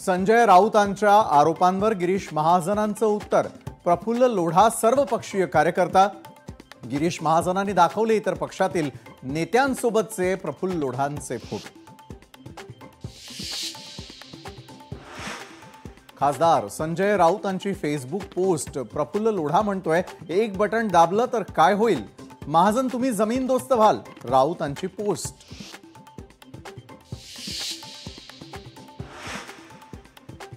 संजय राऊतांच्या आरोपांवर गिरीश महाजनांचं उत्तर. प्रफुल्ल लोढा सर्वपक्षीय कार्यकर्ता. गिरीश महाजनांनी दाखवले इतर पक्षातील नेत्यांसोबतचे प्रफुल्ल लोढांचे फोटो. खासदार संजय राऊतांची फेसबुक पोस्ट. प्रफुल्ल लोढा म्हणतोय, एक बटन दाबलं तर काय होईल? महाजन तुम्ही जमीनदोस्त व्हाल. राऊतांची पोस्ट.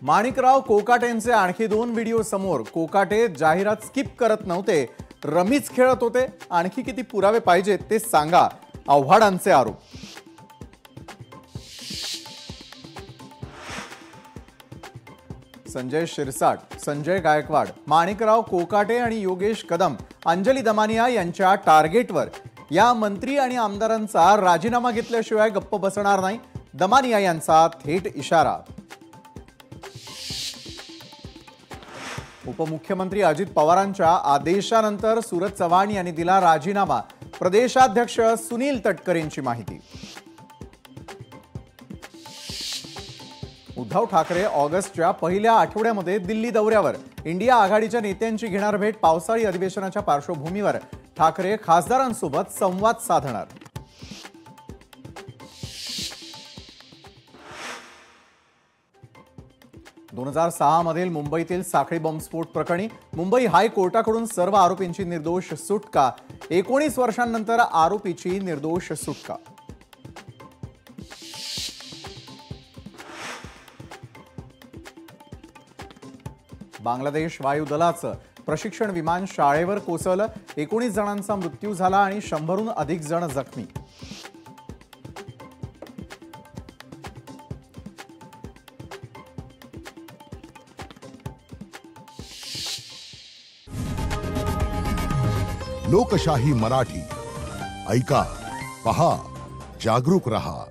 माणिकराव कोकाटेंचे आणखी 2 व्हिडिओ समोर. कोकाटे जाहिरात स्किप करत नव्हते, रमीच खेळत होते. आणखी किती पुरावे पाहिजेत ते सांगा, आव्हाडांचे आरोप. संजय शिरसाट, संजय गायकवाड, माणिकराव कोकाटे आणि योगेश कदम, अंजली दमानिया यांच्या टार्गेटवर. या मंत्री आणि आमदारांचा राजीनामा घेतल्याशिवाय गप्प बसणार नाही. दमानिया यांचा थेट इशारा. उपमुख्यमंत्री अजित पवारांच्या आदेशानंतर सूरज चव्हाण यांनी दिला राजीनामा. प्रदेशाध्यक्ष सुनील तटकरेंची माहिती. उद्धव ठाकरे ऑगस्टच्या पहिल्या आठवड्यामध्ये दिल्ली दौऱ्यावर. इंडिया आघाडीच्या नेत्यांची घेणार भेट. पावसाळी अधिवेशनाच्या पार्श्वभूमीवर ठाकरे खासदारांसोबत संवाद साधणार. दोन 2006 मधील मुंबईतील साखळी बॉम्बस्फोट प्रकरणी मुंबई हायकोर्टाकडून सर्व आरोपींची निर्दोष सुटका. 19 वर्षांनंतर आरोपीची निर्दोष सुटका. बांगलादेश वायुदलाचं प्रशिक्षण विमान शाळेवर कोसळलं. 19 जणांचा मृत्यू झाला आणि 100हून अधिक जण जखमी. लोकशाही मराठी ऐका, पहा, जागरूक रहा.